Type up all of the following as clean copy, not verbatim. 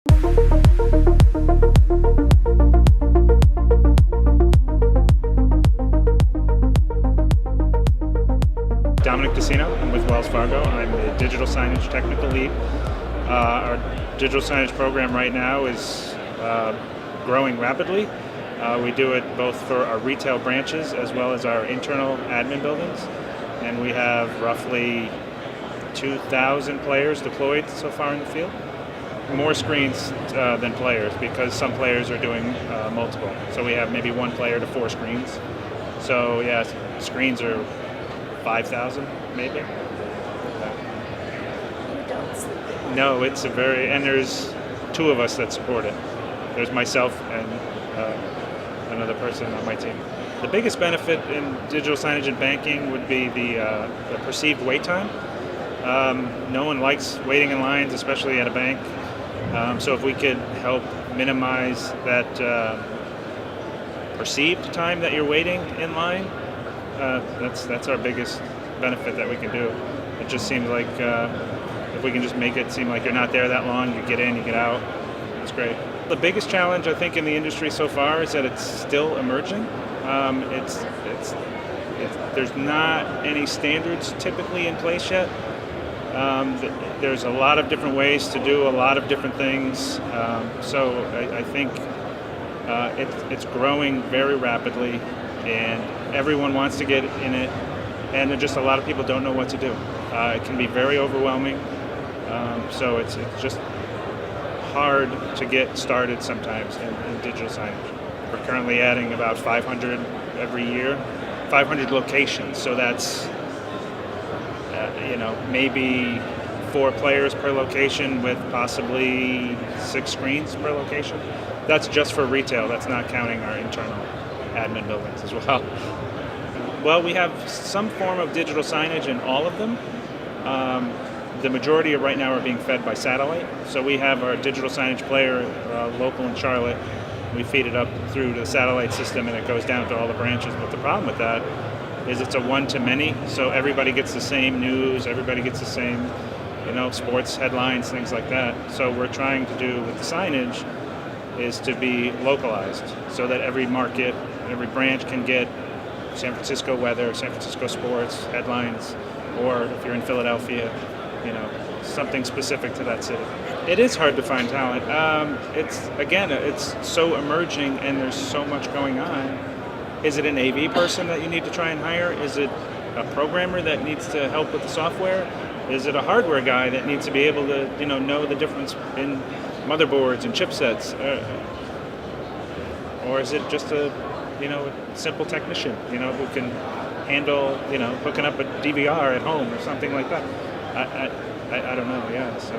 Dominic DeSieno. I'm with Wells Fargo. I'm the digital signage technical lead. Our digital signage program right now is growing rapidly. We do it both for our retail branches as well as our internal admin buildings. And we have roughly 2,000 players deployed so far in the field. More screens than players because some players are doing multiple. So we have maybe 1 player to 4 screens. So yeah, screens are 5,000 maybe. No, it's and there's 2 of us that support it. There's myself and another person on my team. The biggest benefit in digital signage and banking would be the perceived wait time. No one likes waiting in lines, especially at a bank. So if we could help minimize that perceived time that you're waiting in line, that's our biggest benefit that we can do. It just seems like if we can just make it seem like you're not there that long, you get in, you get out, it's great. The biggest challenge I think in the industry so far is that it's still emerging. There's not any standards typically in place yet. There's a lot of different ways to do a lot of different things. So I think it's growing very rapidly, and everyone wants to get in it, and just a lot of people don't know what to do. It can be very overwhelming. So it's just hard to get started sometimes in digital signage. We're currently adding about 500 every year, 500 locations. So that's maybe 4 players per location with possibly 6 screens per location. That's just for retail. That's not counting our internal admin buildings as well. Well, we have some form of digital signage in all of them. The majority right now are being fed by satellite. So we have our digital signage player local in Charlotte. We feed it up through the satellite system and it goes down to all the branches. But the problem with that is it's a one-to-many. So everybody gets the same news, everybody gets the same sports headlines, things like that. So we're trying to do with the signage is to be localized so that every market, every branch can get San Francisco weather, San Francisco sports headlines, or if you're in Philadelphia, something specific to that city. It is hard to find talent. It's so emerging and there's so much going on. Is it an AV person that you need to try and hire? Is it a programmer that needs to help with the software? Is it a hardware guy that needs to be able to know the difference in motherboards and chipsets? Or is it just a simple technician who can handle hooking up a DVR at home or something like that? I don't know. Yeah, so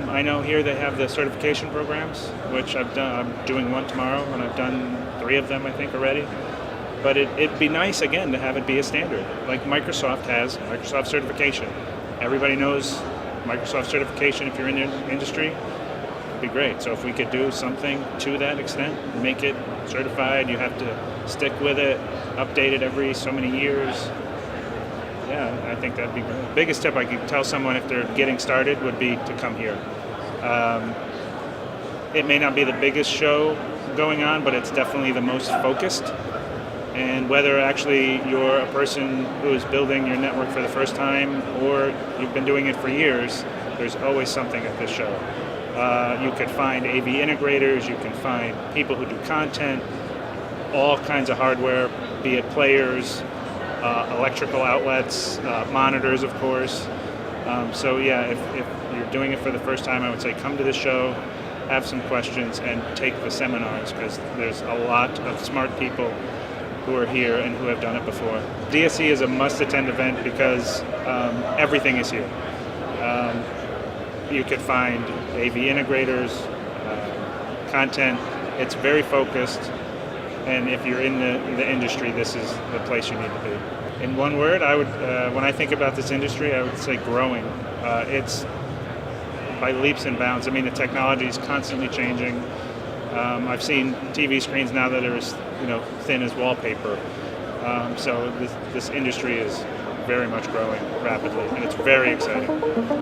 I know here they have the certification programs, which I've done. I'm doing one tomorrow, and I've done 3 of them I think already. But it'd be nice again to have it be a standard, like Microsoft has Microsoft certification. Everybody knows Microsoft certification. If you're in the industry, it'd be great. So if we could do something to that extent, make it certified, you have to stick with it, update it every so many years. Yeah, I think that'd be great. The biggest tip I could tell someone if they're getting started would be to come here. It may not be the biggest show going on, but it's definitely the most focused. And whether actually you're a person who is building your network for the first time or you've been doing it for years, there's always something at this show. You could find AV integrators, you can find people who do content, all kinds of hardware, be it players, electrical outlets, monitors, of course. So yeah, if you're doing it for the first time, I would say come to the show, have some questions, and take the seminars, because there's a lot of smart people who are here and who have done it before. DSE is a must-attend event because everything is here. You could find AV integrators, content. It's very focused, and if you're in the industry, this is the place you need to be. In one word, I would, when I think about this industry, I would say growing. It's by leaps and bounds. I mean, the technology is constantly changing. I've seen TV screens now that are as thin as wallpaper. So this industry is very much growing rapidly, and it's very exciting.